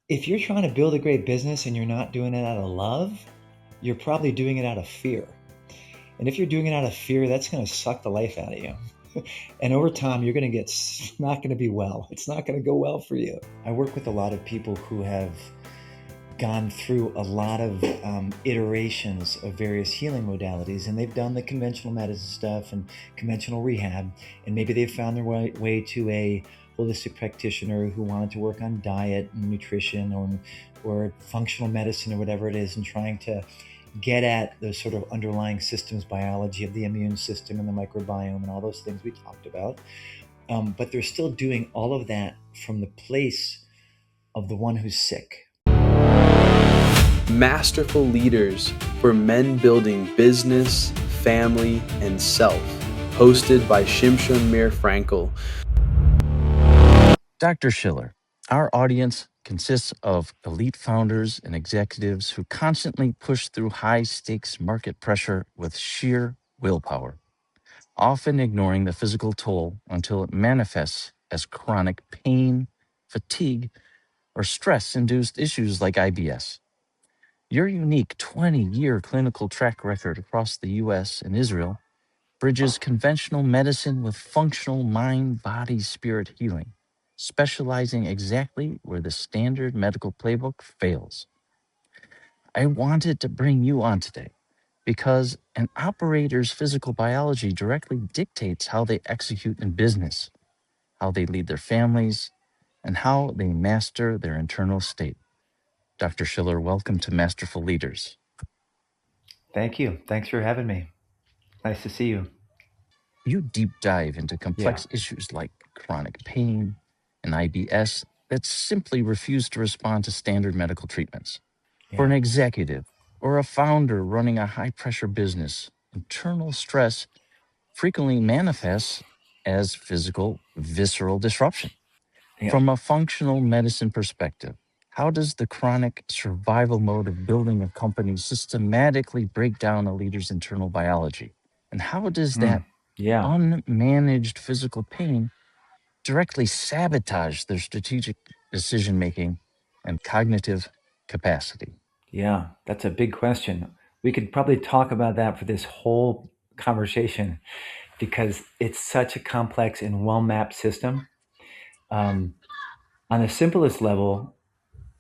if you're trying to build a great business and you're not doing it out of love, you're probably doing it out of fear. And if you're doing it out of fear, that's going to suck the life out of you. And over time, you're going to get not going to be well. It's not going to go well for you. I work with a lot of people who have gone through a lot of iterations of various healing modalities, and they've done the conventional medicine stuff and conventional rehab, and maybe they've found their way to a holistic practitioner who wanted to work on diet and nutrition or functional medicine or whatever it is, and trying to get at those sort of underlying systems biology of the immune system and the microbiome and all those things we talked about. But they're still doing all of that from the place of the one who's sick. Masterful Leaders for men building business, family, and self. Hosted by Shimshon Meir Frankel. Dr. Shiller, our audience consists of elite founders and executives who constantly push through high-stakes market pressure with sheer willpower, often ignoring the physical toll until it manifests as chronic pain, fatigue, or stress-induced issues like IBS. Your unique 20-year clinical track record across the U.S. and Israel bridges conventional medicine with functional mind, body, spirit healing, specializing exactly where the standard medical playbook fails. I wanted to bring you on today because an operator's physical biology directly dictates how they execute in business, how they lead their families, and how they master their internal state. Dr. Schiller, welcome to Masterful Leaders. Thank you. Thanks for having me. Nice to see you. You deep dive into complex issues like chronic pain and IBS that simply refuse to respond to standard medical treatments. For an executive or a founder running a high-pressure business, internal stress frequently manifests as physical, visceral disruption. From a functional medicine perspective, how does the chronic survival mode of building a company systematically break down a leader's internal biology? And how does that unmanaged physical pain directly sabotage their strategic decision-making and cognitive capacity? Yeah, that's a big question. We could probably talk about that for this whole conversation because it's such a complex and well-mapped system. On the simplest level,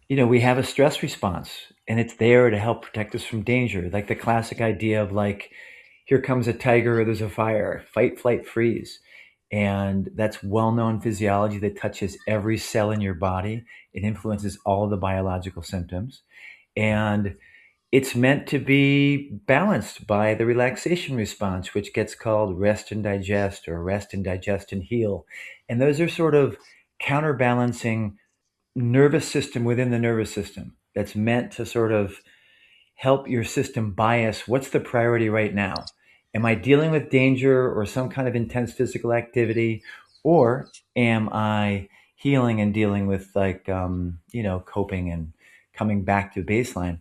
we have a stress response and it's there to help protect us from danger. Like the classic idea of like, here comes a tiger or there's a fire, fight, flight, freeze. And that's well-known physiology that touches every cell in your body. It influences all of the biological symptoms. And it's meant to be balanced by the relaxation response, which gets called rest and digest or rest and digest and heal. And those are sort of counterbalancing nervous system within the nervous system that's meant to sort of help your system bias what's the priority right now. Am I dealing with danger or some kind of intense physical activity, or am I healing and dealing with like coping and coming back to baseline?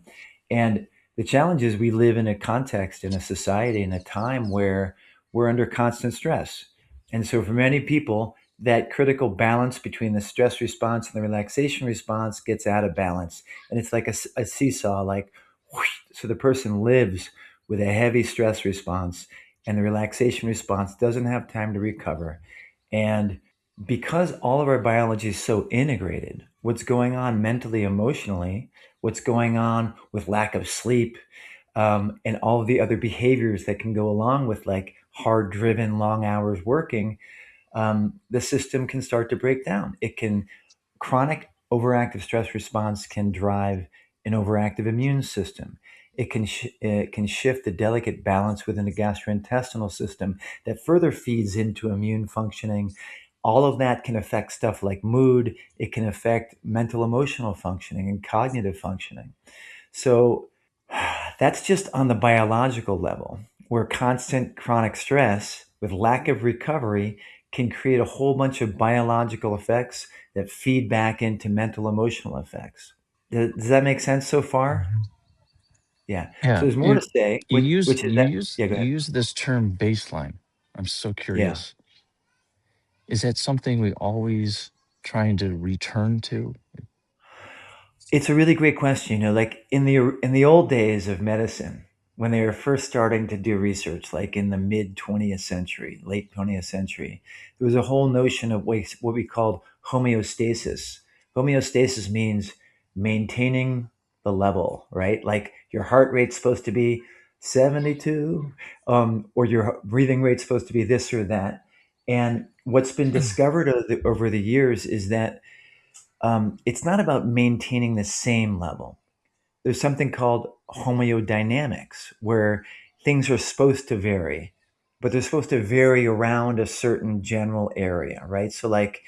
And the challenge is we live in a context, in a society, in a time where we're under constant stress. And so for many people, that critical balance between the stress response and the relaxation response gets out of balance. And it's like a seesaw, like, whoosh. So the person lives with a heavy stress response and the relaxation response doesn't have time to recover. And because all of our biology is so integrated, what's going on mentally, emotionally, what's going on with lack of sleep, and all of the other behaviors that can go along with like hard driven, long hours working, the system can start to break down. Chronic overactive stress response can drive an overactive immune system. It can shift the delicate balance within the gastrointestinal system that further feeds into immune functioning. All of that can affect stuff like mood. It can affect mental, emotional functioning and cognitive functioning. So that's just on the biological level, where constant chronic stress with lack of recovery can create a whole bunch of biological effects that feed back into mental, emotional effects. Does that make sense so far? Yeah. So there's more to say, You which is that. Yeah, go ahead. use this term baseline. I'm so Yeah. curious. Is that something we always trying to return to? It's a really great question. Like in the old days of medicine, when they were first starting to do research, like in the mid 20th century, late 20th century, there was a whole notion of what we called homeostasis. Homeostasis means maintaining the level, right? Like your heart rate's supposed to be 72, or your breathing rate's supposed to be this or that. And what's been discovered over the years is that it's not about maintaining the same level. There's something called homeodynamics, where things are supposed to vary, but they're supposed to vary around a certain general area, right? So, like,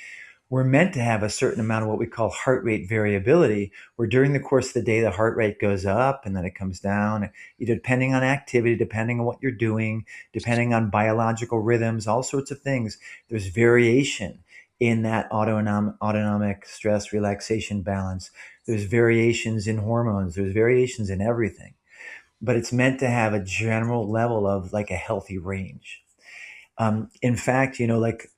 we're meant to have a certain amount of what we call heart rate variability, where during the course of the day, the heart rate goes up and then it comes down, either depending on activity, depending on what you're doing, depending on biological rhythms, all sorts of things. There's variation in that autonomic stress relaxation balance. There's variations in hormones, there's variations in everything, but it's meant to have a general level of like a healthy range. In fact, like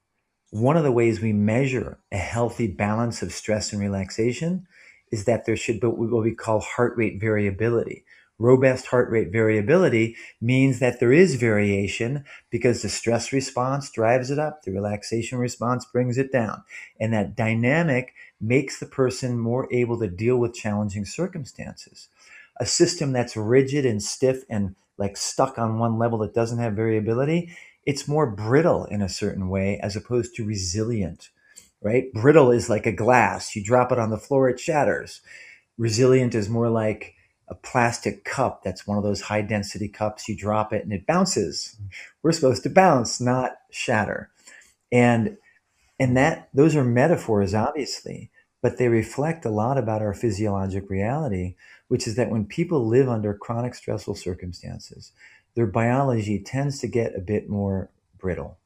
one of the ways we measure a healthy balance of stress and relaxation is that there should be what we call heart rate variability. Robust heart rate variability means that there is variation because the stress response drives it up, the relaxation response brings it down. And that dynamic makes the person more able to deal with challenging circumstances. A system that's rigid and stiff and like stuck on one level that doesn't have variability, it's more brittle in a certain way as opposed to resilient, right? Brittle is like a glass. You drop it on the floor, it shatters. Resilient is more like a plastic cup that's one of those high density cups. You drop it and it bounces. We're supposed to bounce, not shatter. And that those are metaphors, obviously, but they reflect a lot about our physiologic reality, which is that when people live under chronic stressful circumstances, their biology tends to get a bit more brittle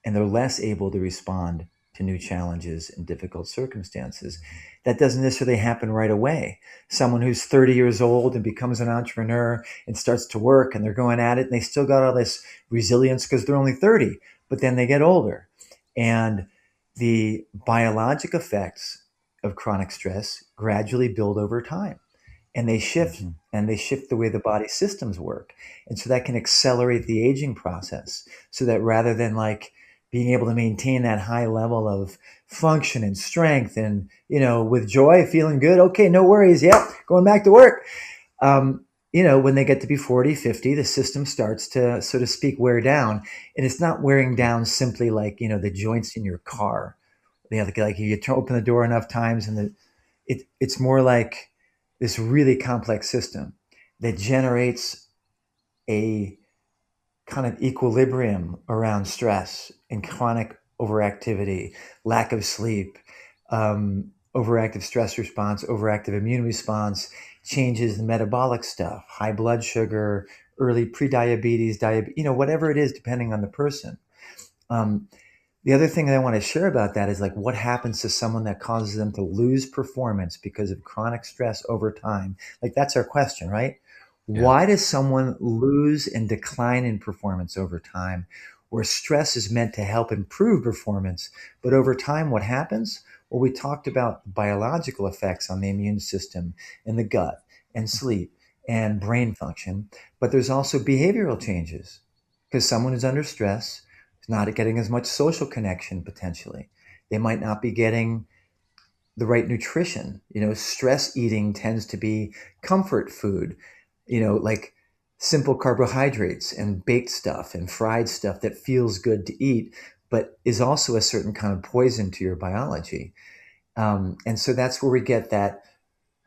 and they're less able to respond to new challenges and difficult circumstances. That doesn't necessarily happen right away. Someone who's 30 years old and becomes an entrepreneur and starts to work and they're going at it and they still got all this resilience because they're only 30, but then they get older. And the biologic effects of chronic stress gradually build over time and they shift Mhm. and they shift the way the body systems work. And so that can accelerate the aging process so that rather than like being able to maintain that high level of function and strength and, with joy, feeling good, okay, no worries, yeah, going back to work. Um, when they get to be 40, 50, the system starts to, so to speak, wear down. And it's not wearing down simply like, the joints in your car. Like you open the door enough times and it's more like this really complex system that generates a kind of equilibrium around stress and chronic overactivity, lack of sleep, overactive stress response, overactive immune response, changes in metabolic stuff, high blood sugar, early prediabetes, diabetes, whatever it is, depending on the person. Um, the other thing that I want to share about that is like what happens to someone that causes them to lose performance because of chronic stress over time. Like that's our question, right? Yeah. Why does someone lose and decline in performance over time? Where stress is meant to help improve performance, but over time, what happens? Well, we talked about biological effects on the immune system and the gut and sleep and brain function, but there's also behavioral changes because someone who's under stress is not getting as much social connection potentially. They might not be getting the right nutrition. Stress eating tends to be comfort food, like simple carbohydrates and baked stuff and fried stuff that feels good to eat, but is also a certain kind of poison to your biology. And so that's where we get that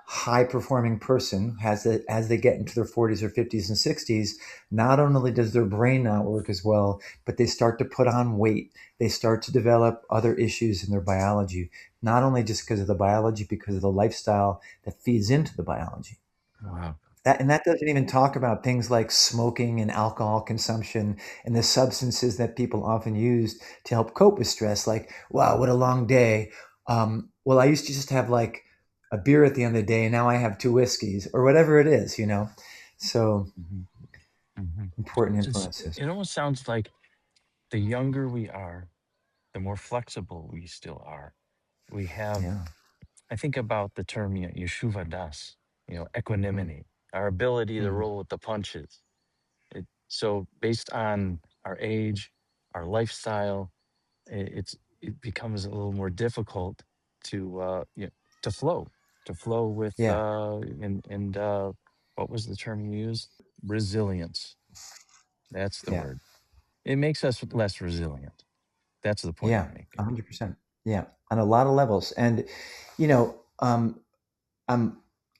high performing person has it as they get into their 40s or 50s and 60s. Not only does their brain not work as well, but they start to put on weight. They start to develop other issues in their biology, not only just because of the biology, because of the lifestyle that feeds into the biology. Wow. That doesn't even talk about things like smoking and alcohol consumption and the substances that people often use to help cope with stress. Like, wow, what a long day. Well, I used to just have like a beer at the end of the day, and now I have two whiskeys or whatever it is. So Mhm. Mhm. important influences. It almost sounds like the younger we are, the more flexible we still are. We have Yeah. I think about the term yeshuva das, Mm, equanimity, our ability to mm, roll with the punches. So based on our age, our lifestyle, it becomes a little more difficult to to flow, with yeah, what was the term you used? Resilience. That's the yeah, word. It makes us less resilient. That's the point yeah, I'm making. 100%. Yeah, on a lot of levels. And, you know, um,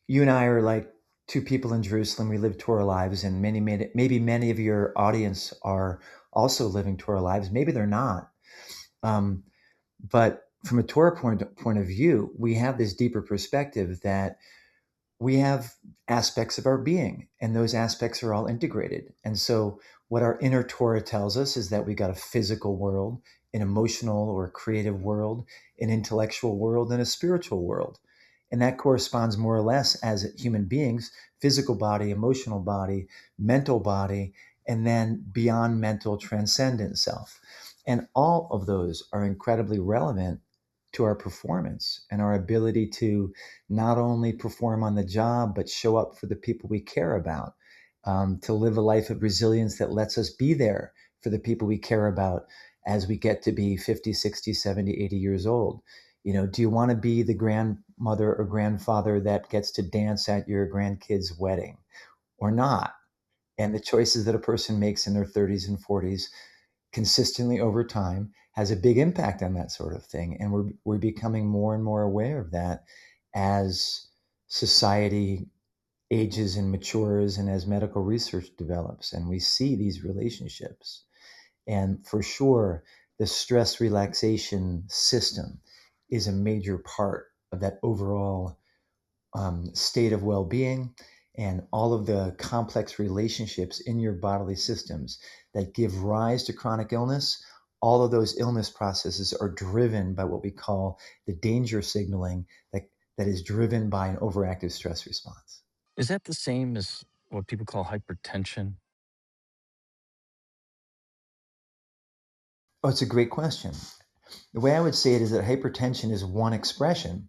you and I are like two people in Jerusalem. We live Torah lives, and maybe many of your audience are also living Torah lives. Maybe they're not. Um, but from a Torah point of view, we have this deeper perspective that we have aspects of our being, and those aspects are all integrated. And so, what our inner Torah tells us is that we got a physical world, an emotional or creative world, an intellectual world, and a spiritual world. And that corresponds more or less as human beings: physical body, emotional body, mental body, and then beyond mental, transcendent self. And all of those are incredibly relevant to our performance and our ability to not only perform on the job, but show up for the people we care about, to live a life of resilience that lets us be there for the people we care about as we get to be 50, 60, 70, 80 years old. Do you want to be the grandmother or grandfather that gets to dance at your grandkid's wedding or not? And the choices that a person makes in their 30s and 40s consistently over time has a big impact on that sort of thing. And we're becoming more and more aware of that as society ages and matures and as medical research develops and we see these relationships. And for sure, the stress relaxation system is a major part of that overall state of well being and all of the complex relationships in your bodily systems that give rise to chronic illness. All of those illness processes are driven by what we call the danger signaling that is driven by an overactive stress response. Is that the same as what people call hypertension? Oh, it's a great question. The way I would say it is that hypertension is one expression.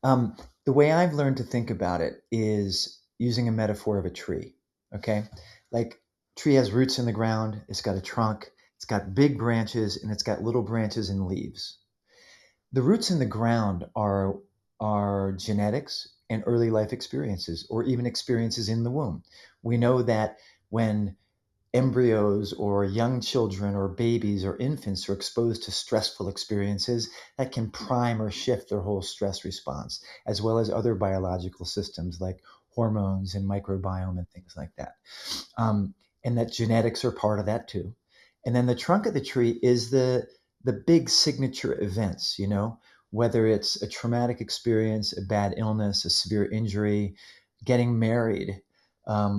Um, the way I've learned to think about it is using a metaphor of a tree. Okay, like tree has roots in the ground. It's got a trunk. It's got big branches and it's got little branches and leaves. The roots in the ground are genetics and early life experiences, or even experiences in the womb. We know that when embryos or young children or babies or infants are exposed to stressful experiences, that can prime or shift their whole stress response, as well as other biological systems like hormones and microbiome and things like that. um, and that genetics are part of that too. And then the trunk of the tree is the big signature events, whether it's a traumatic experience, a bad illness, a severe injury, getting married,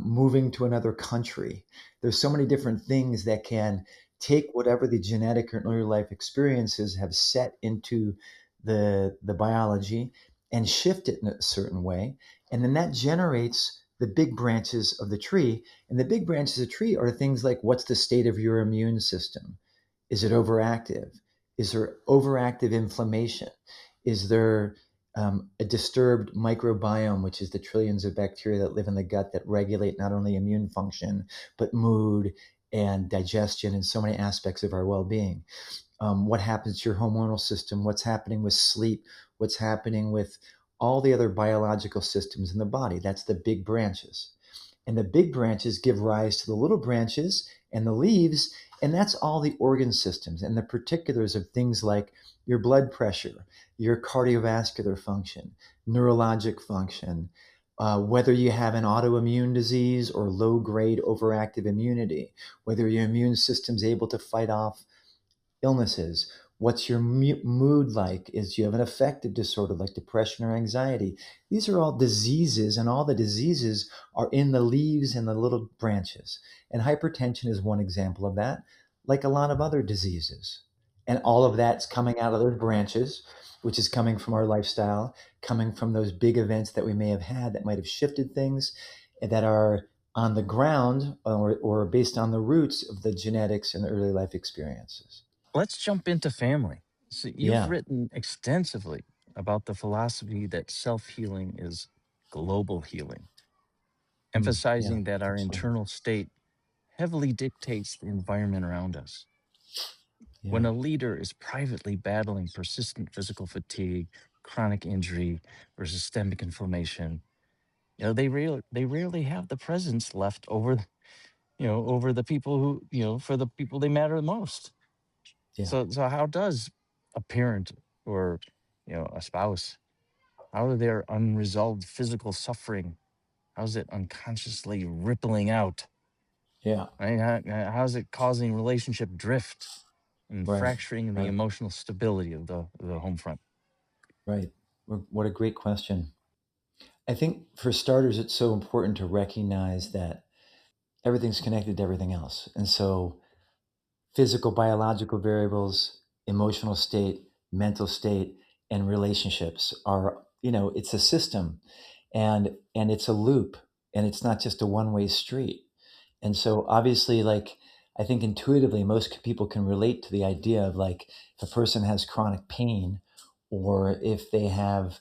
moving to another country. There's so many different things that can take whatever the genetic or early life experiences have set into the biology and shift it in a certain way. And then that generates the big branches of the tree. And the big branches of the tree are things like, what's the state of your immune system? Is it overactive? Is there overactive inflammation? Is there a disturbed microbiome, which is the trillions of bacteria that live in the gut that regulate not only immune function, but mood and digestion and so many aspects of our well being? What happens to your hormonal system? What's happening with sleep? What's happening with all the other biological systems in the body? That's the big branches. And the big branches give rise to the little branches and the leaves, and that's all the organ systems and the particulars of things like your blood pressure, your cardiovascular function, neurologic function, whether you have an autoimmune disease or low grade overactive immunity, whether your immune system's able to fight off illnesses. What's your mood like? Is you have an affective disorder like depression or anxiety? These are all diseases, and all the diseases are in the leaves and the little branches. And hypertension is one example of that, like a lot of other diseases. And all of that's coming out of those branches, which is coming from our lifestyle, coming from those big events that we may have had that might have shifted things that are on the ground or based on the roots of the genetics and the early life experiences. Let's jump into family. So you've Yeah. written extensively about the philosophy that self-healing is global healing, Yeah, emphasizing that our absolutely. internal state heavily dictates the environment around us. When Yeah, a leader is privately battling persistent physical fatigue, chronic injury, or systemic inflammation, they rarely have the presence left over, over the people who, for the people they matter the most. yeah, So how does a parent or, a spouse, how are their unresolved physical suffering, how's it unconsciously rippling out? yeah. Right? How's it causing relationship drift and Right, fracturing the right, emotional stability of the home front? right. What a great question. I think for starters, it's so important to recognize that everything's connected to everything else. And so physical, biological variables, emotional state, mental state, and relationships are, it's a system, and it's a loop, and it's not just a one-way street. And so obviously, like, I think intuitively most people can relate to the idea of, like, if a person has chronic pain, or if they have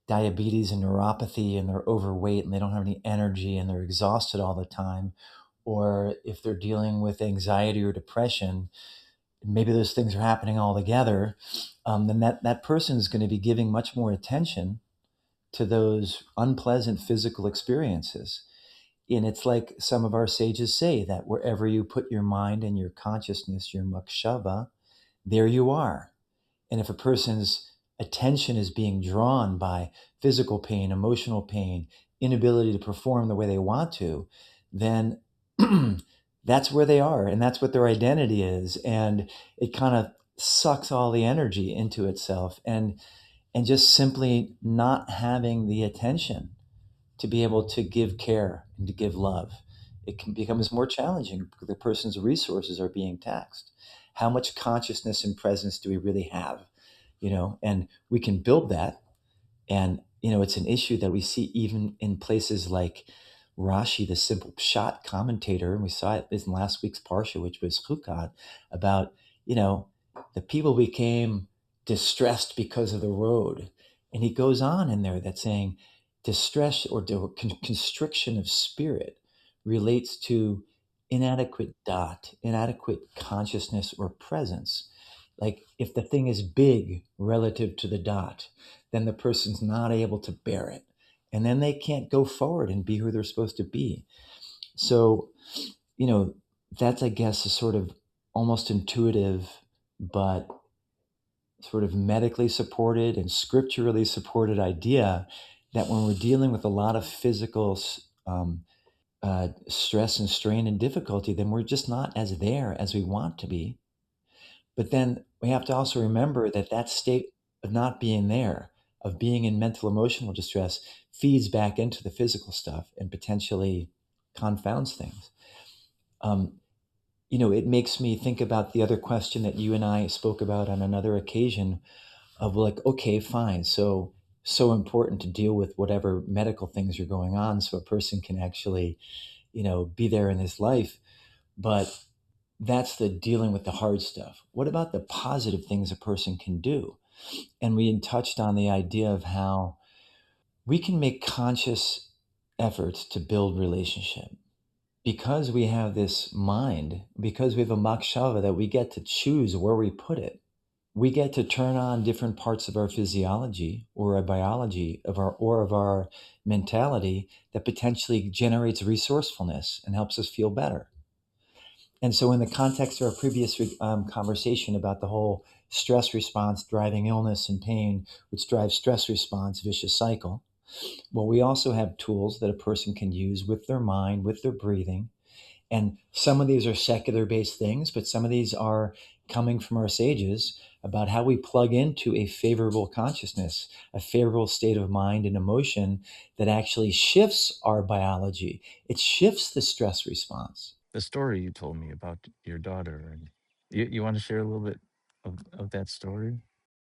diabetes and neuropathy and they're overweight and they don't have any energy and they're exhausted all the time, or if they're dealing with anxiety or depression, maybe those things are happening all together, then that person is going to be giving much more attention to those unpleasant physical experiences. And it's like some of our sages say, that wherever you put your mind and your consciousness, your makshava, there you are. And if a person's attention is being drawn by physical pain, emotional pain, inability to perform the way they want to, then that's where they are, and that's what their identity is. And it kind of sucks all the energy into itself, and just simply not having the attention to be able to give care and to give love, it can becomes more challenging because the person's resources are being taxed. How much consciousness and presence do we really have? And we can build that. And it's an issue that we see even in places like Rashi, the simple pshat commentator, and we saw it in last week's parsha, which was Chukat, about you know the people became distressed because of the road, and he goes on in there that saying distress or constriction of spirit relates to inadequate dot, inadequate consciousness or presence. Like if the thing is big relative to the dot, then the person's not able to bear it. And then they can't go forward and be who they're supposed to be. So, you know, that's, I guess, a sort of almost intuitive, but sort of medically supported and scripturally supported idea that when we're dealing with a lot of physical stress and strain and difficulty, then we're just not as there as we want to be. But then we have to also remember that that state of not being there, of being in mental emotional distress, feeds back into the physical stuff and potentially confounds things. Um, it makes me think about the other question that you and I spoke about on another occasion of, like, okay, fine. So important to deal with whatever medical things are going on so a person can actually, be there in his life. But that's the dealing with the hard stuff. What about the positive things a person can do? And we touched on the idea of how we can make conscious efforts to build relationship because we have this mind, because we have a makshava that we get to choose where we put it. We get to turn on different parts of our physiology or our biology of our mentality that potentially generates resourcefulness and helps us feel better. And so, in the context of our previous conversation about the whole stress response driving illness and pain, which drives stress response, vicious cycle, well, we also have tools that a person can use with their mind, with their breathing. And some of these are secular based things, but some of these are coming from our sages about how we plug into a favorable consciousness, a favorable state of mind and emotion that actually shifts our biology. It shifts the stress response. The story you told me about your daughter, and you want to share a little bit of that story?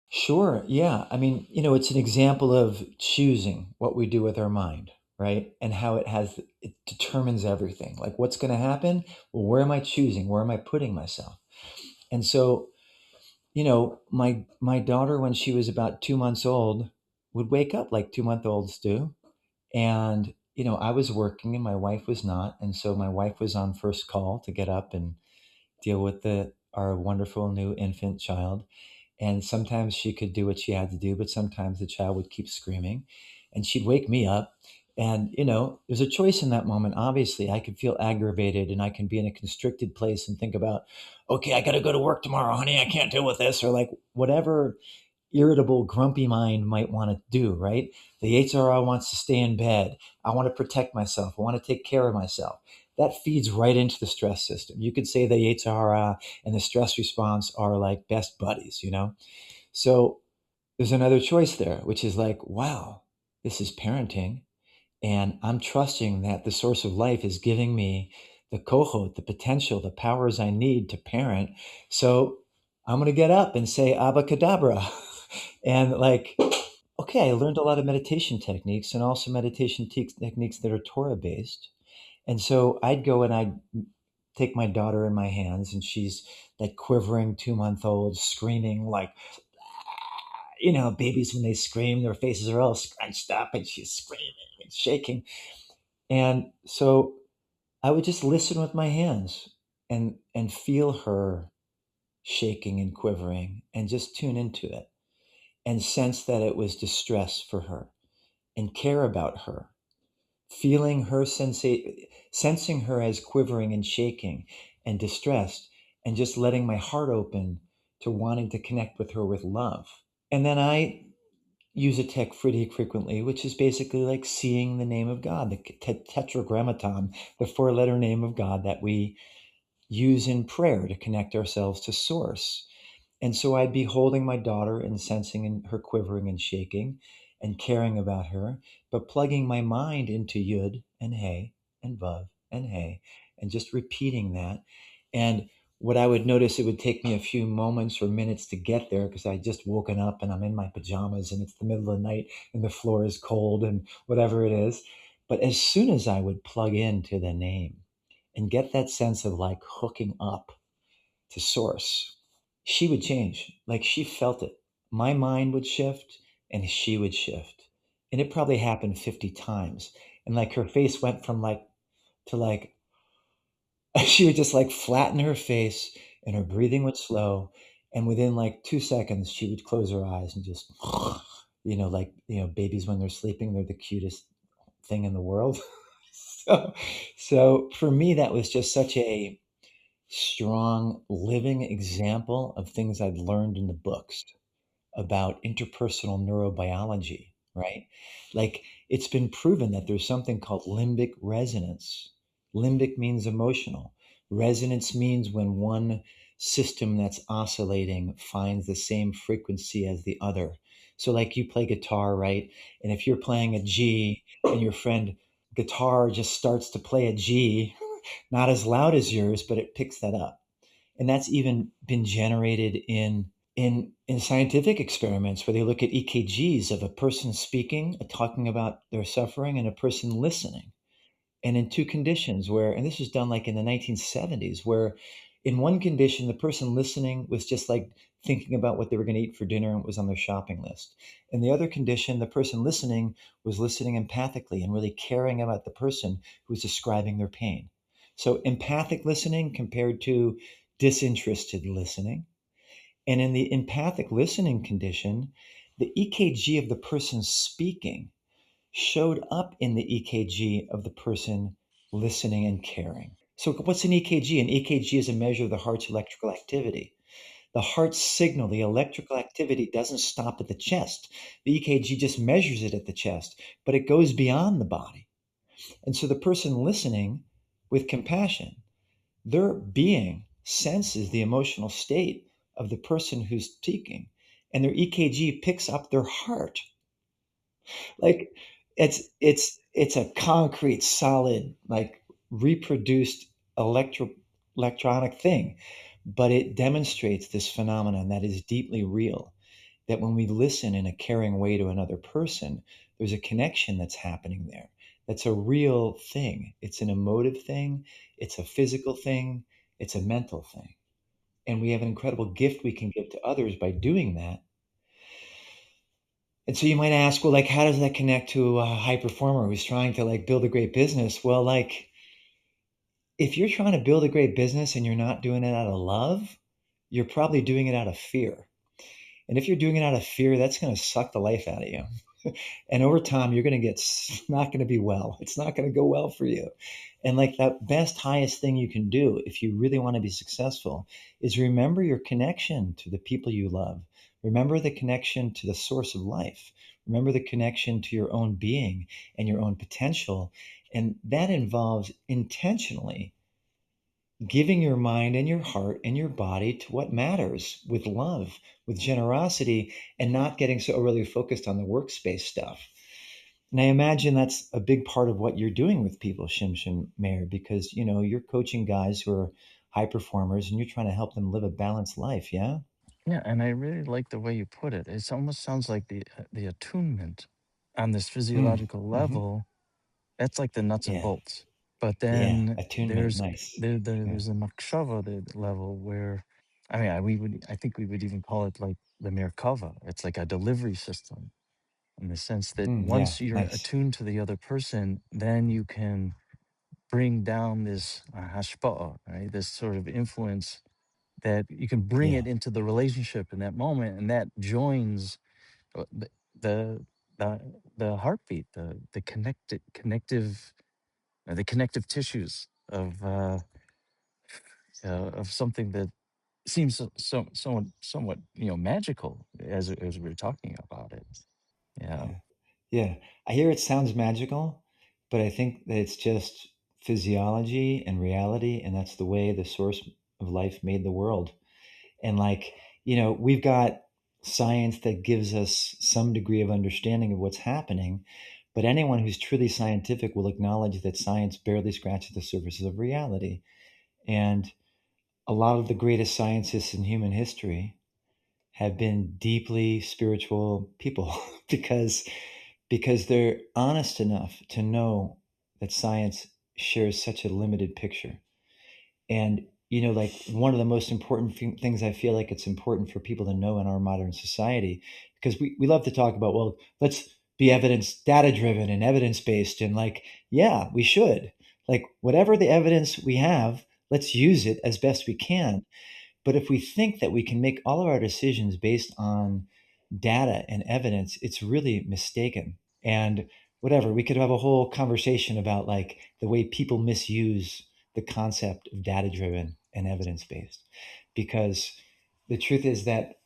Sure. Yeah. I mean, it's an example of choosing what we do with our mind, right? And how it determines everything. Like what's going to happen? Well, where am I choosing? Where am I putting myself? And so, my daughter, when she was about 2 months old, would wake up like 2-month-olds do. And, I was working and my wife was not. And so my wife was on first call to get up and deal with our wonderful new infant child. And sometimes she could do what she had to do, but sometimes the child would keep screaming and she'd wake me up. And, there's a choice in that moment. Obviously, I could feel aggravated and I can be in a constricted place and think about, okay, I got to go to work tomorrow, honey. I can't deal with this, or like whatever irritable, grumpy mind might want to do, right? The HRR wants to stay in bed. I want to protect myself. I want to take care of myself. That feeds right into the stress system. You could say the HRR and the stress response are like best buddies. So there's another choice there, which is like, wow, this is parenting. And I'm trusting that the source of life is giving me the kohot, the potential, the powers I need to parent. So I'm going to get up and say abacadabra. And like, okay, I learned a lot of meditation techniques and also meditation techniques that are Torah based. And so I'd go and I'd take my daughter in my hands and she's like quivering 2-month-old screaming like, babies when they scream, their faces are all scrunched up and she's screaming and shaking. And so I would just listen with my hands and feel her shaking and quivering and just tune into it and sense that it was distress for her and care about her, feeling her sensing her as quivering and shaking and distressed, and just letting my heart open to wanting to connect with her with love. And then I use a tech pretty frequently, which is basically like seeing the name of God, the tetragrammaton, the 4-letter name of God that we use in prayer to connect ourselves to source. And so I'd be holding my daughter and sensing her quivering and shaking and caring about her, but plugging my mind into Yud and Hey and Vav and Hey and just repeating that. And what I would notice, it would take me a few moments or minutes to get there because I just woken up and I'm in my pajamas and it's the middle of the night and the floor is cold and whatever it is. But as soon as I would plug into the name and get that sense of like hooking up to source, she would change. Like she felt it. My mind would shift and she would shift. And it probably happened 50 times. And like her face went from like to like, she would just like flatten her face and her breathing would slow. And within like 2 seconds, she would close her eyes and just, babies when they're sleeping, they're the cutest thing in the world. so, so for me, that was just such a strong living example of things I'd learned in the books about interpersonal neurobiology, right? Like it's been proven that there's something called limbic resonance. Limbic means emotional. Resonance means when one system that's oscillating finds the same frequency as the other. So, like you play guitar, right? And if you're playing a G and your friend guitar just starts to play a G, not as loud as yours, but it picks that up. And that's even been generated in scientific experiments where they look at EKGs of a person speaking, talking about their suffering, and a person listening. And in two conditions where, and this was done like in the 1970s, where in one condition, the person listening was just like thinking about what they were going to eat for dinner and it was on their shopping list. In the other condition, the person listening was listening empathically and really caring about the person who was describing their pain. So empathic listening compared to disinterested listening. And in the empathic listening condition, the EKG of the person speaking showed up in the EKG of the person listening and caring. So, what's an EKG? An EKG is a measure of the heart's electrical activity. The heart signal, the electrical activity doesn't stop at the chest. The EKG just measures it at the chest, but it goes beyond the body. And so, the person listening with compassion, their being senses the emotional state of the person who's speaking, and their EKG picks up their heart. Like it's a concrete, solid, like reproduced electronic thing, but it demonstrates this phenomenon that is deeply real. That when we listen in a caring way to another person, there's a connection that's happening there. That's a real thing. It's an emotive thing. It's a physical thing. It's a mental thing. And we have an incredible gift we can give to others by doing that. And so you might ask, well, like, how does that connect to a high performer who's trying to like build a great business? Well, like, if you're trying to build a great business and you're not doing it out of love, you're probably doing it out of fear. And if you're doing it out of fear, that's going to suck the life out of you. And over time, you're going to get not going to be well. It's not going to go well for you. And like that best, highest thing you can do if you really want to be successful is remember your connection to the people you love. Remember the connection to the source of life. Remember the connection to your own being and your own potential. And that involves intentionally giving your mind and your heart and your body to what matters with love, with generosity, and not getting so overly focused on the workspace stuff. And I imagine that's a big part of what you're doing with people, Shimshon Meir, because you're coaching guys who are high performers and you're trying to help them live a balanced life. Yeah. Yeah, and I really like the way you put it. It almost sounds like the attunement on this Mm. physiological Hmm. level. That's like the nuts and Yeah. bolts. But Yeah. then Attunement. Nice. Yeah. there's a makshava level where, I mean, I think we would even call it like the merkava. It's like a delivery system in the sense that Yeah. once you're Nice. attuned to the other person, then you can bring down this hashpa'ah, right? This sort of influence that you can bring Yeah. it into the relationship in that moment, and that joins uh, the the the, the heartbeat, the connective tissues of something that seems somewhat magical as we are talking about it. Yeah, Yeah. Yeah. I hear it sounds magical, but I think that it's just physiology and reality. And that's the way the source of life made the world. And like, we've got science that gives us some degree of understanding of what's happening. But anyone who's truly scientific will acknowledge that science barely scratches the surface of reality. And a lot of the greatest scientists in human history have been deeply spiritual people because they're honest enough to know that science shares such a limited picture. And like one of the most important things I feel like it's important for people to know in our modern society, because we love to talk about, well, let's be evidence data driven and evidence based, and like, yeah, we should, like, whatever the evidence we have, let's use it as best we can. But if we think that we can make all of our decisions based on data and evidence, it's really mistaken. And whatever, we could have a whole conversation about like the way people misuse the concept of data driven and evidence based. Because the truth is that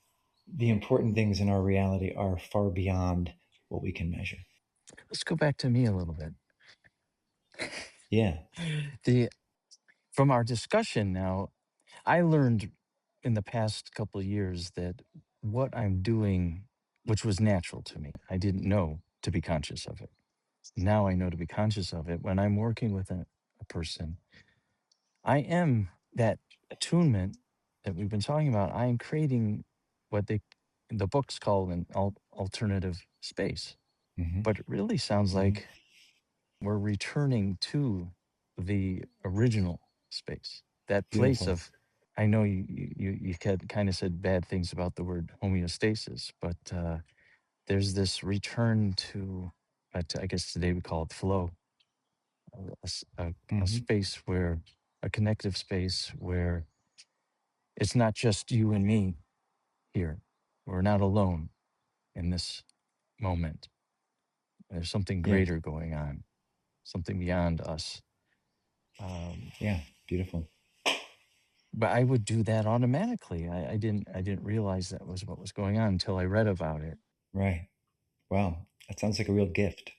the important things in our reality are far beyond what we can measure. let's go back to me a little bit. Yeah. The From our discussion now, I learned in the past couple of years that what I'm doing, which was natural to me, I didn't know to be conscious of it. Now I know to be conscious of it. When I'm working with a person, I am that attunement that we've been talking about. I am creating what the books call an alternative space. Hmm. But it really sounds Hmm. like we're returning to the original space, that place Beautiful. of. I know you kind of said bad things about the word homeostasis, but there's this return to, I guess today we call it flow, a Hmm. space where, a connective space where it's not just you and me here. We're not alone in this moment. There's something Yeah. greater going on, something beyond us. Um, Yeah. Beautiful. but I would do that automatically. I didn't realize that was what was going on until I read about it. Right. Wow. That sounds like a real gift.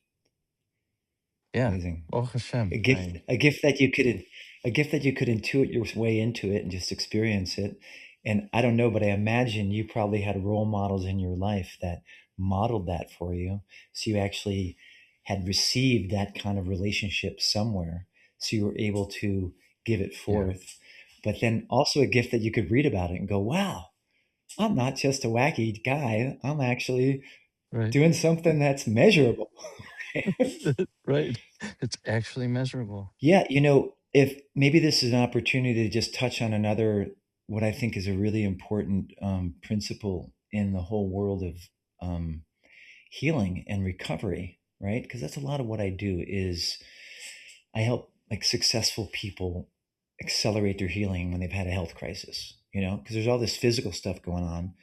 Yeah. Amazing. Oh Hashem. a gift a gift that you could a gift that you could intuit your way into it and just experience it. And I don't know, but I imagine you probably had role models in your life that modeled that for you, so you actually had received that kind of relationship somewhere, so you were able to give it Yeah. forth. But then also a gift that you could read about it and go, wow, I'm not just a wacky guy, I'm actually Right. doing something that's measurable. Right. It's actually measurable. Yeah, if maybe this is an opportunity to just touch on another, what I think is a really important principle in the whole world of um, healing and recovery, right? Because that's a lot of what I do is I help like successful people accelerate their healing when they've had a health crisis, because there's all this physical stuff going on,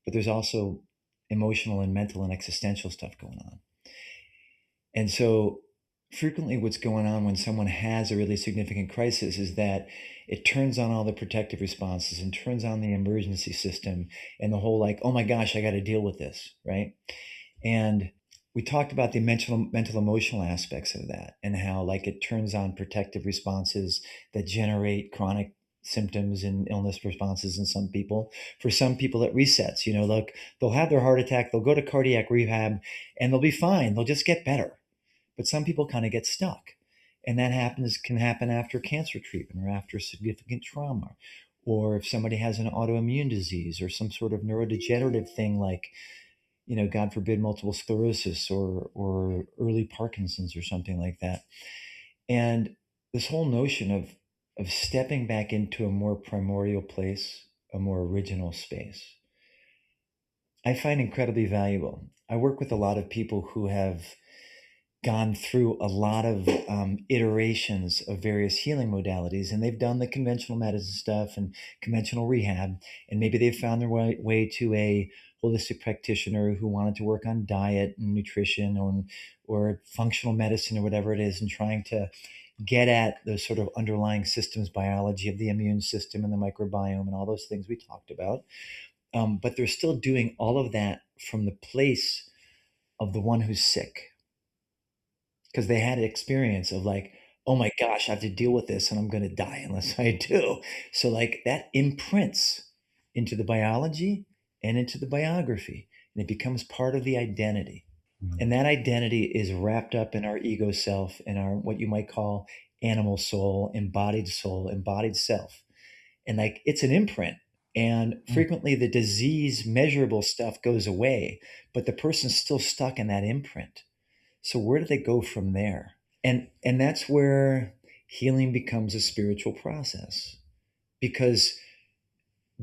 but there's also emotional and mental and existential stuff going on. And so frequently what's going on when someone has a really significant crisis is that it turns on all the protective responses and turns on the emergency system and the whole like, oh my gosh, I got to deal with this, right? And we talked about the mental emotional aspects of that and how like it turns on protective responses that generate chronic symptoms and illness responses in some people. For some people it resets, look, they'll have their heart attack, they'll go to cardiac rehab and they'll be fine, they'll just get better. But some people kind of get stuck. And that can happen after cancer treatment or after significant trauma, or if somebody has an autoimmune disease or some sort of neurodegenerative thing like, God forbid, multiple sclerosis or early Parkinson's or something like that. And this whole notion of stepping back into a more primordial place, a more original space, I find incredibly valuable. I work with a lot of people who have gone through a lot of iterations of various healing modalities, and they've done the conventional medicine stuff and conventional rehab, and maybe they've found their way to a holistic practitioner who wanted to work on diet and nutrition or functional medicine or whatever it is, and trying to get at the sort of underlying systems biology of the immune system and the microbiome and all those things we talked about. But they're still doing all of that from the place of the one who's sick, because they had an experience of like, oh my gosh, I have to deal with this and I'm going to die unless I do. So like that imprints into the biology and into the biography, and it becomes part of the identity. And that identity is wrapped up in our ego self and our what you might call animal soul, embodied self. And like it's an imprint. And frequently the disease measurable stuff goes away, but the person's still stuck in that imprint. So where do they go from there? And that's where healing becomes a spiritual process, because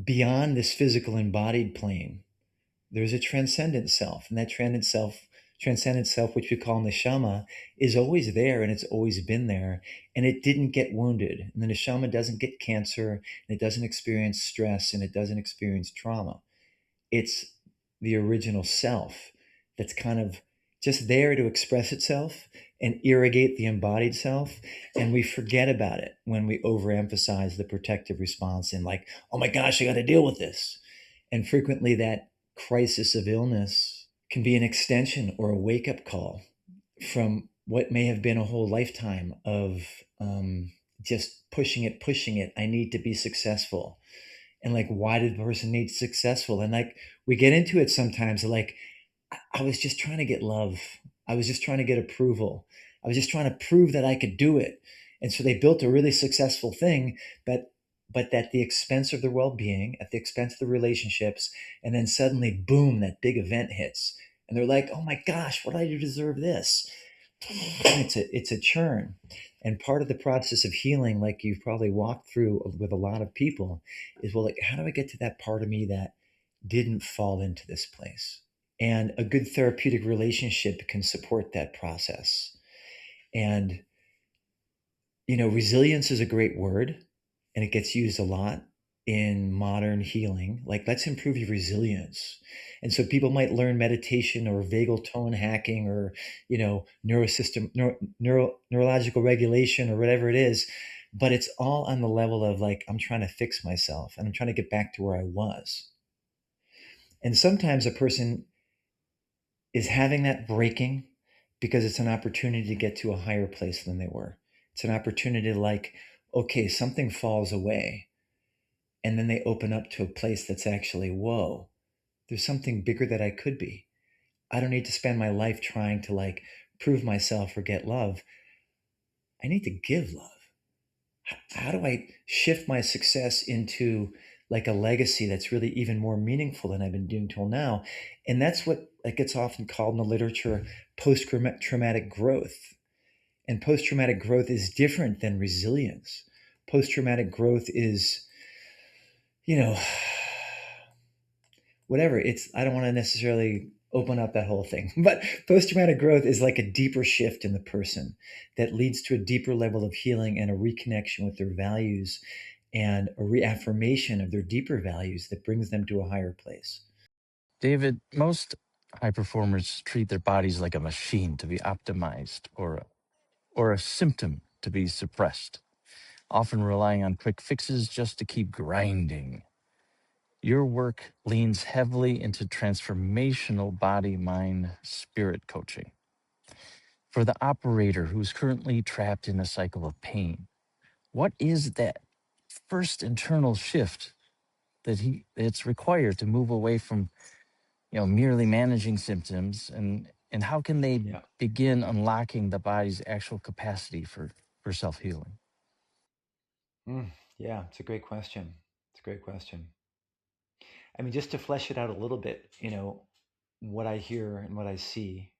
beyond this physical embodied plane, there's a transcendent self, and that transcendent self, which we call neshama, is always there, and it's always been there, and it didn't get wounded. And the neshama doesn't get cancer, and it doesn't experience stress, and it doesn't experience trauma. It's the original self that's kind of just there to express itself and irrigate the embodied self. And we forget about it when we overemphasize the protective response and like, oh my gosh, I got to deal with this. And frequently that crisis of illness can be an extension or a wake up call from what may have been a whole lifetime of just pushing it. I need to be successful. And like, why did the person need successful? And like, we get into it sometimes like, I was just trying to get love. I was just trying to get approval. I was just trying to prove that I could do it. And so they built a really successful thing, but at the expense of their well-being, at the expense of the relationships. And then suddenly, boom, that big event hits. And they're like, oh my gosh, what do I do to deserve this? It's a churn. And part of the process of healing, like you've probably walked through with a lot of people, is, well, like, how do I get to that part of me that didn't fall into this place? And a good therapeutic relationship can support that process. And, resilience is a great word, and it gets used a lot in modern healing. Like, let's improve your resilience. And so people might learn meditation or vagal tone hacking or, neurological regulation or whatever it is. But it's all on the level of like, I'm trying to fix myself and I'm trying to get back to where I was. And sometimes a person is having that breaking because it's an opportunity to get to a higher place than they were. It's an opportunity to like, okay, something falls away. And then they open up to a place that's actually, whoa, there's something bigger that I could be. I don't need to spend my life trying to like prove myself or get love. I need to give love. How do I shift my success into like a legacy that's really even more meaningful than I've been doing till now? And that's what like gets often called in the literature post-traumatic growth. And post-traumatic growth is different than resilience. Post-traumatic growth is, whatever. I don't want to necessarily open up that whole thing. But post traumatic growth is like a deeper shift in the person that leads to a deeper level of healing and a reconnection with their values and a reaffirmation of their deeper values that brings them to a higher place. David, most high performers treat their bodies like a machine to be optimized or a symptom to be suppressed, often relying on quick fixes just to keep grinding. Your work leans heavily into transformational body, mind, spirit coaching. For the operator who's currently trapped in a cycle of pain, what is that first internal shift it's required to move away from merely managing symptoms, and how can they Yeah. begin unlocking the body's actual capacity for self-healing? Mm, yeah, it's a great question. It's a great question. I mean, just to flesh it out a little bit, what I hear and what I see,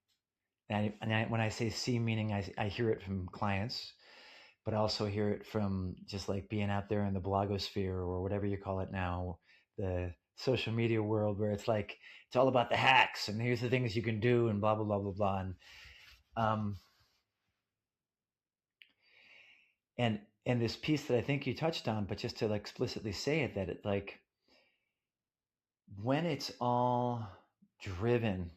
when I say see, meaning I hear it from clients, but I also hear it from just like being out there in the blogosphere or whatever you call it now, the social media world, where it's like it's all about the hacks and here's the things you can do and blah blah blah blah blah. Um, and and this piece that I think you touched on, but just to like explicitly say it, that it like when it's all driven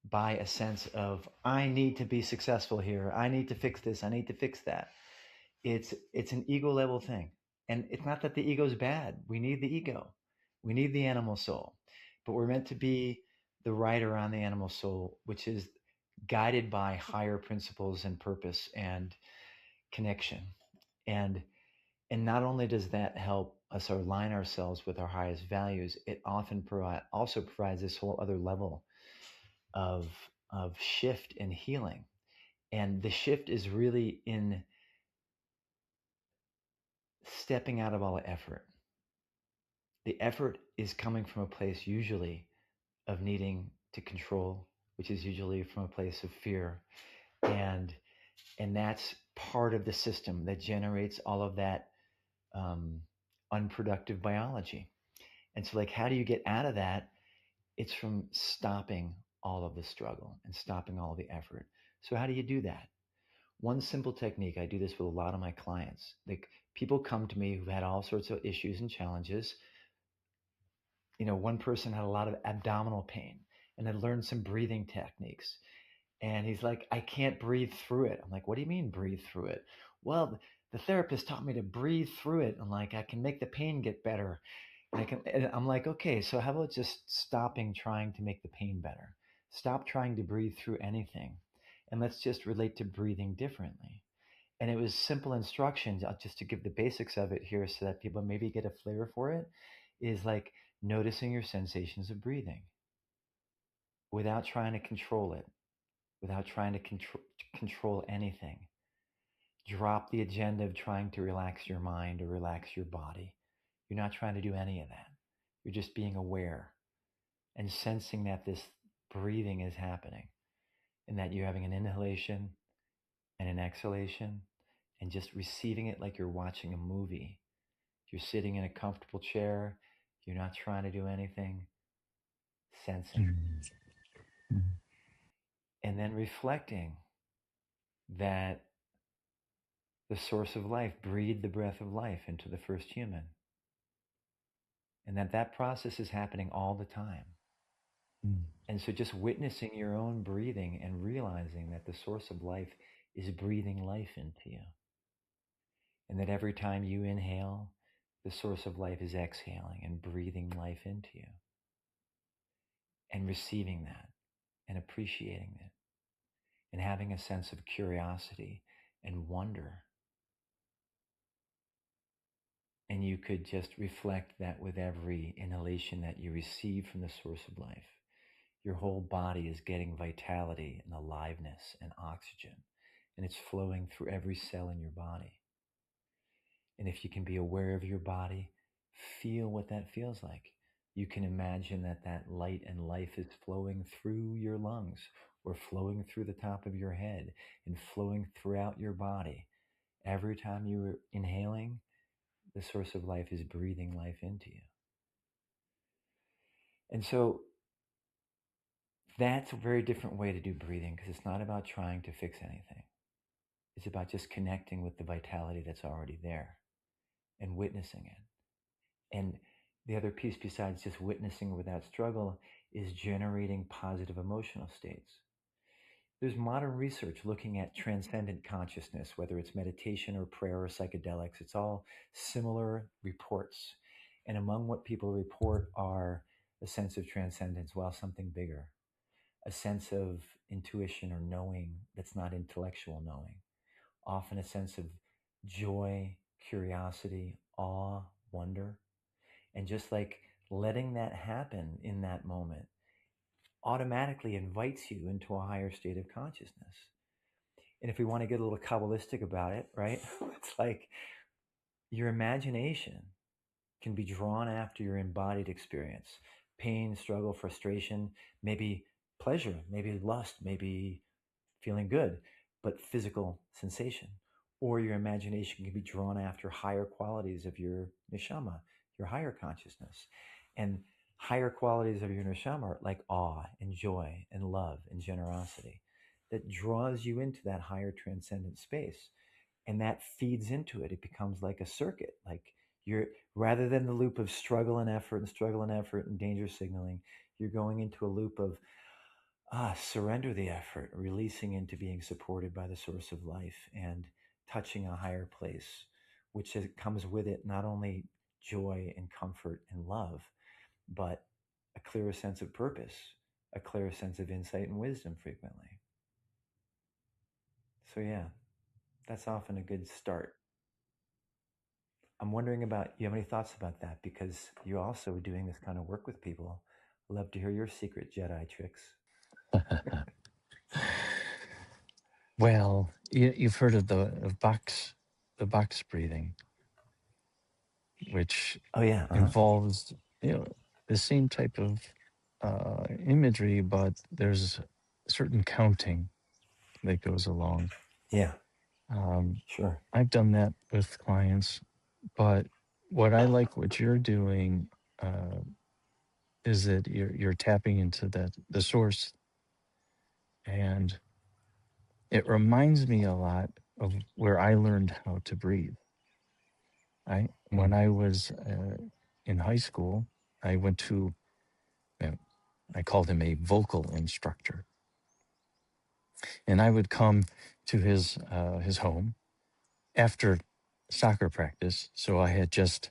by a sense of I need to be successful here, I need to fix this, I need to fix that. It's an ego level thing, and it's not that the ego is bad. We need the ego, we need the animal soul, but we're meant to be the rider on the animal soul, which is guided by higher principles and purpose and connection. And and not only does that help us align ourselves with our highest values, it often also provides this whole other level of shift and healing. And the shift is really in stepping out of all effort. The effort is coming from a place usually of needing to control, which is usually from a place of fear. and and that's part of the system that generates all of that um, unproductive biology. And so, like, how do you get out of that? It's from stopping all of the struggle and stopping all of the effort. So how do you do that? One simple technique, I do this with a lot of my clients. Like, people come to me who've had all sorts of issues and challenges. One person had a lot of abdominal pain and had learned some breathing techniques. And he's like, I can't breathe through it. I'm like, what do you mean breathe through it? Well, the therapist taught me to breathe through it. I'm like, I can make the pain get better. And I'm like, okay, so how about just stopping trying to make the pain better? Stop trying to breathe through anything. And let's just relate to breathing differently. And it was simple instructions, just to give the basics of it here so that people maybe get a flavor for it, is like noticing your sensations of breathing without trying to control it, without trying to control anything. Drop the agenda of trying to relax your mind or relax your body. You're not trying to do any of that. You're just being aware and sensing that this breathing is happening and that you're having an inhalation and an exhalation, and just receiving it like you're watching a movie. You're sitting in a comfortable chair. You're not trying to do anything, sensing. Mm. Mm. And then reflecting that the source of life breathed the breath of life into the first human, and that process is happening all the time. Mm. And so just witnessing your own breathing and realizing that the source of life is breathing life into you, and that every time you inhale, the source of life is exhaling and breathing life into you, and receiving that and appreciating it and having a sense of curiosity and wonder. And you could just reflect that with every inhalation that you receive from the source of life. Your whole body is getting vitality and aliveness and oxygen, and it's flowing through every cell in your body. And if you can be aware of your body, feel what that feels like. You can imagine that light and life is flowing through your lungs or flowing through the top of your head and flowing throughout your body. Every time you're inhaling, the source of life is breathing life into you. And so That's a very different way to do breathing, because it's not about trying to fix anything. It's about just connecting with the vitality that's already there and witnessing it. And the other piece, besides just witnessing without struggle, is generating positive emotional states. There's modern research looking at transcendent consciousness, whether it's meditation or prayer or psychedelics. It's all similar reports. And among what people report are a sense of transcendence, well, something bigger, a sense of intuition or knowing that's not intellectual knowing, often a sense of joy, curiosity, awe, wonder. And just like letting that happen in that moment automatically invites you into a higher state of consciousness. And if we want to get a little Kabbalistic about it, right? It's like your imagination can be drawn after your embodied experience: pain, struggle, frustration, maybe pleasure, maybe lust, maybe feeling good, but physical sensation. Or your imagination can be drawn after higher qualities of your neshama, your higher consciousness. And higher qualities of your neshama are like awe and joy and love and generosity, that draws you into that higher transcendent space. And that feeds into it. It becomes like a circuit. Like you're, rather than the loop of struggle and effort and struggle and effort and danger signaling, you're going into a loop of surrender the effort, releasing into being supported by the source of life and touching a higher place, which comes with it not only joy and comfort and love, but a clearer sense of purpose, a clearer sense of insight and wisdom frequently. So, yeah, that's often a good start. I'm wondering about, you have any thoughts about that? Because you're also doing this kind of work with people. I'd love to hear your secret Jedi tricks. Well, you've heard of the box breathing, which Oh, yeah. involves the same type of imagery, but there's certain counting that goes along. Yeah, Um, sure. I've done that with clients, but what I like what you're doing is that you're tapping into the source, and it reminds me a lot of where I learned how to breathe. When I was in high school, I went to I called him a vocal instructor, and I would come to his home after soccer practice. So I had just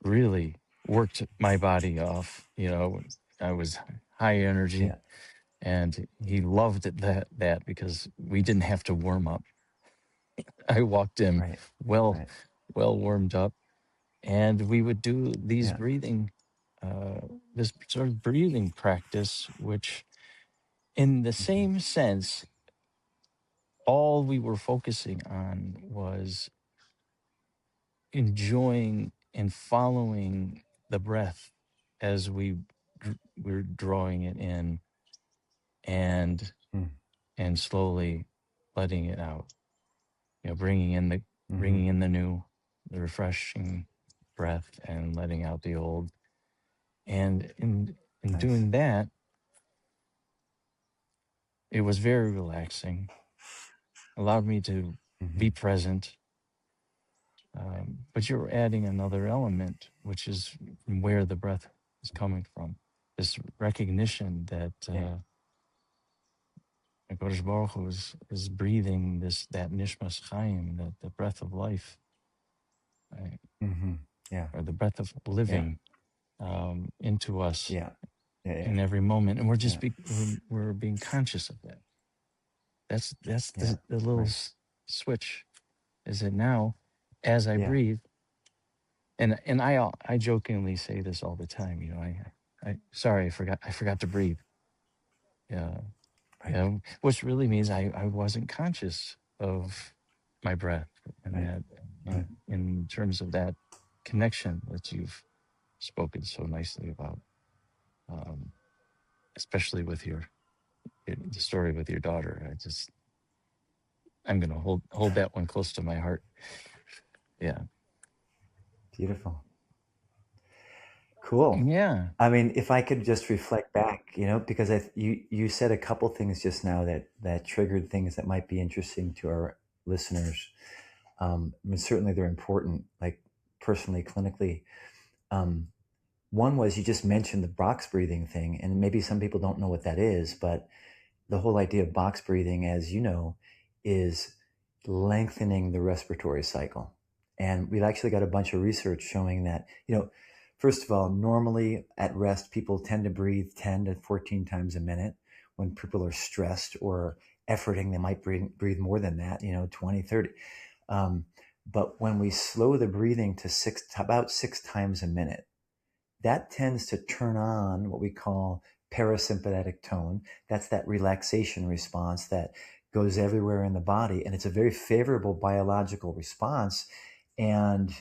really worked my body off. I was high energy, Yeah, and he loved that because we didn't have to warm up. I walked in right, well right. well warmed up, and we would do these Yeah. breathing this sort of breathing practice, which in the Mm-hmm. same sense, all we were focusing on was enjoying and following the breath as we're drawing it in and Mm. and slowly letting it out. Bringing in the Mm-hmm. bringing in the new, the refreshing breath, and letting out the old. And in Nice. doing that, it was very relaxing. Allowed me to Mm-hmm. be present. But you're adding another element, which is from where the breath is coming from. This recognition that Yeah. HaKadosh Baruch Hu is breathing that nishmas chaim, that the breath of life, right? Mm-hmm. Yeah. Or the breath of Yeah. living into us Yeah. Yeah. Yeah. in every moment, and we're Yeah. just we're being conscious of that. That's Yeah. the little Right. switch. Is it now, as I Yeah. breathe, and I jokingly say this all the time. I sorry, I forgot to breathe. Yeah, Right. which really means I wasn't conscious of my breath, and Right. that Right. in terms of that connection that you've spoken so nicely about, um, especially with the story with your daughter. I'm gonna hold that one close to my heart. Yeah. Beautiful. Cool. Yeah. I mean, if I could just reflect back, because you said a couple things just now that triggered things that might be interesting to our listeners. I mean, certainly they're important, like personally, clinically. Um, One was you just mentioned the box breathing thing, and maybe some people don't know what that is, but the whole idea of box breathing, as you know, is lengthening the respiratory cycle. And we've actually got a bunch of research showing that, first of all, normally at rest, people tend to breathe 10 to 14 times a minute. When people are stressed or efforting, they might breathe more than that, 20, 30. Um, but when we slow the breathing to about 6 times a minute, that tends to turn on what we call parasympathetic tone. That's that relaxation response that goes everywhere in the body. And it's a very favorable biological response. And,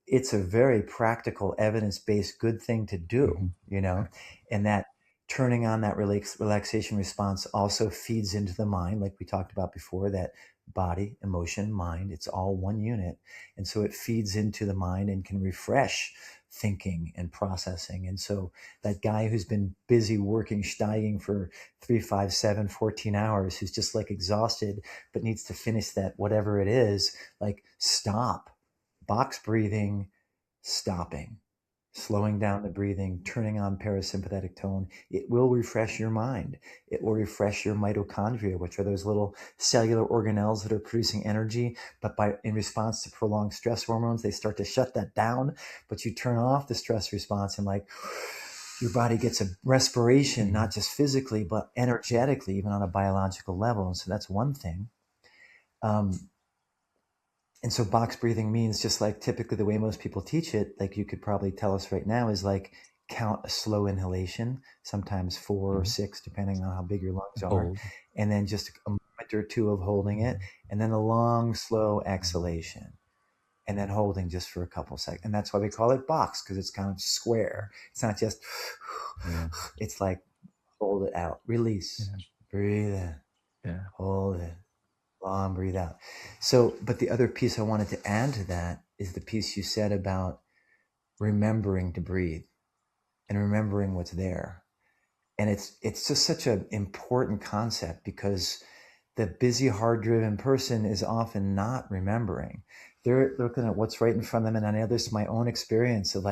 it's a very practical, evidence based good thing to do, and that turning on that relaxation response also feeds into the mind, like we talked about before, that body, emotion, mind, it's all one unit. And so it feeds into the mind and can refresh thinking and processing. And so that guy who's been busy working, steiging for 3, 5, 7, 14 hours, who's just like exhausted, but needs to finish that, whatever it is, like stop, box breathing, stopping, slowing down the breathing, turning on parasympathetic tone. It will refresh your mind. It will refresh your mitochondria, which are those little cellular organelles that are producing energy. But in response to prolonged stress hormones, they start to shut that down. But you turn off the stress response and your body gets a respiration, not just physically, but energetically, even on a biological level. And so that's one thing. And so box breathing means, just like typically the way most people teach it, like you could probably tell us right now, is like count a slow inhalation, sometimes 4 or 6, depending on how big your lungs are. Hold. And then just a moment or two of holding it. And then a long, slow exhalation. And then holding just for a couple seconds. And that's why we call it box, because it's kind of square. It's not just, it's like hold it out, release, breathe in, hold it. Long breathe out. So, but the other piece I wanted to add to that is the piece you said about remembering to breathe and remembering what's there. And it's just such an important concept, because the busy, hard-driven person is often not remembering. They're looking at what's right in front of them. And I know this is my own experience of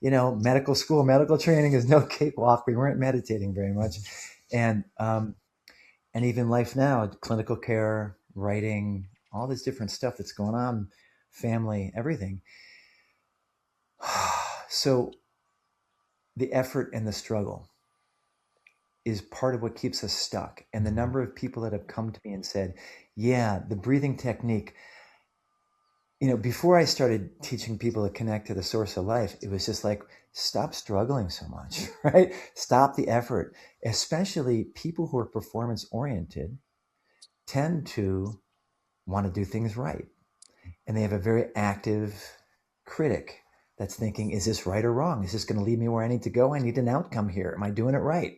medical school, medical training is no cakewalk. We weren't meditating very much. And even life now, clinical care, writing, all this different stuff that's going on, family, everything. So the effort and the struggle is part of what keeps us stuck. And the number of people that have come to me and said, yeah, the breathing technique, before I started teaching people to connect to the source of life, it was just like, stop struggling so much, right? Stop the effort. Especially people who are performance oriented tend to want to do things right. And they have a very active critic that's thinking, is this right or wrong? Is this going to lead me where I need to go? I need an outcome here. Am I doing it right?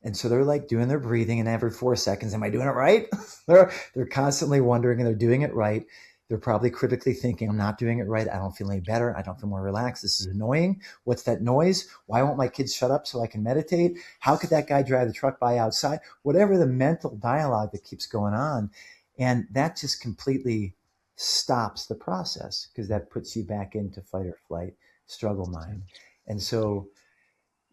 And so they're like doing their breathing, and every 4 seconds, am I doing it right? they're constantly wondering, and they're doing it right. They're probably critically thinking, I'm not doing it right. I don't feel any better. I don't feel more relaxed. This is annoying. What's that noise? Why won't my kids shut up so I can meditate? How could that guy drive the truck by outside? Whatever the mental dialogue that keeps going on. And that just completely stops the process, because that puts you back into fight or flight, struggle mind. And so,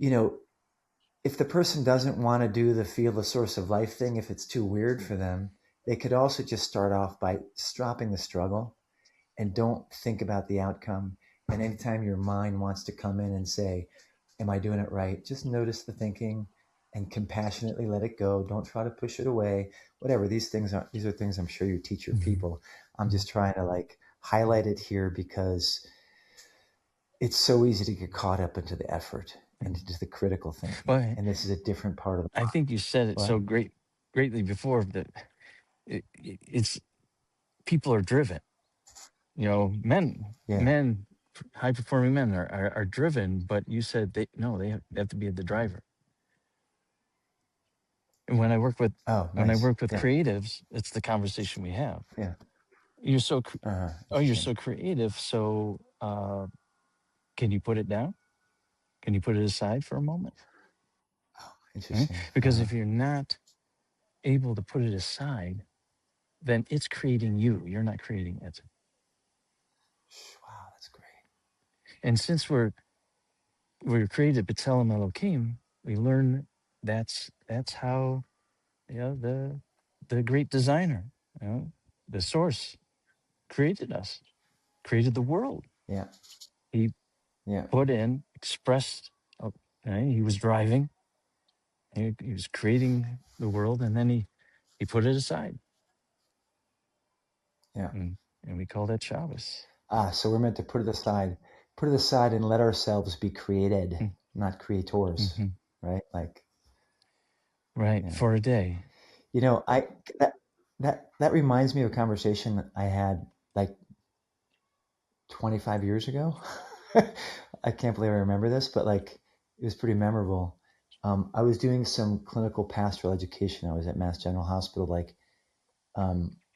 if the person doesn't want to do the feel the source of life thing, if it's too weird for them, they could also just start off by stopping the struggle and don't think about the outcome. And anytime your mind wants to come in and say, am I doing it right? Just notice the thinking and compassionately let it go. Don't try to push it away. Whatever. These are things I'm sure you teach your people. I'm just trying to highlight it here, because it's so easy to get caught up into the effort and into the critical thinking. Well, and this is a different part of the I think you said it What? so greatly before, that it's people are driven. Men, Yeah. high performing men are driven, but you said they have to be the driver. And when I work with Oh, nice. Yeah. creatives, it's the conversation we have. Yeah. You're you're Interesting. so creative. So can you put it down? Can you put it aside for a moment? Interesting. Because if you're not able to put it aside, then it's creating you. You're not creating it. Wow, that's great. And since we're created B'Tselem Elohim, we learn that's how the great designer, the source created us, created the world. Yeah. He Yeah. put in, expressed. He was driving. He was creating the world, and then he put it aside. Yeah. And we call that Shabbos. So we're meant to put it aside and let ourselves be created, not creators, Mm-hmm. right? Like, right, yeah. for a day. You know, that reminds me of a conversation I had like 25 years ago. I can't believe I remember this, but like it was pretty memorable. I was doing some clinical pastoral education. I was at Mass General Hospital, like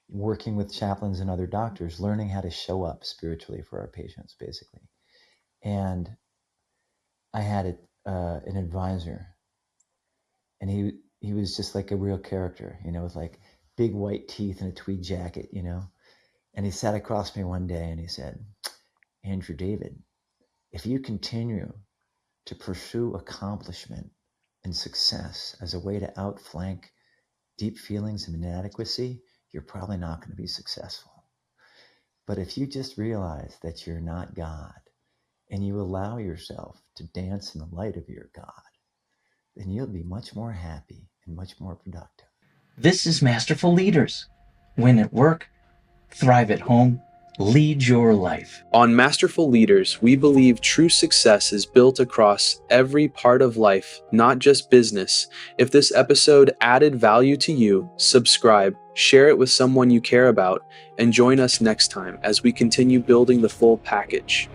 working with chaplains and other doctors, learning how to show up spiritually for our patients, basically. And I had an advisor, and he was just like a real character, with like big white teeth and a tweed jacket, And he sat across me one day and he said, "Andrew David, if you continue to pursue accomplishment and success as a way to outflank deep feelings of inadequacy, you're probably not going to be successful. But if you just realize that you're not God and you allow yourself to dance in the light of your God, then you'll be much more happy and much more productive." This is Masterful Leaders. Win at work, thrive at home, lead your life. On Masterful Leaders, we believe true success is built across every part of life, not just business. If this episode added value to you, subscribe, share it with someone you care about, and join us next time as we continue building the full package.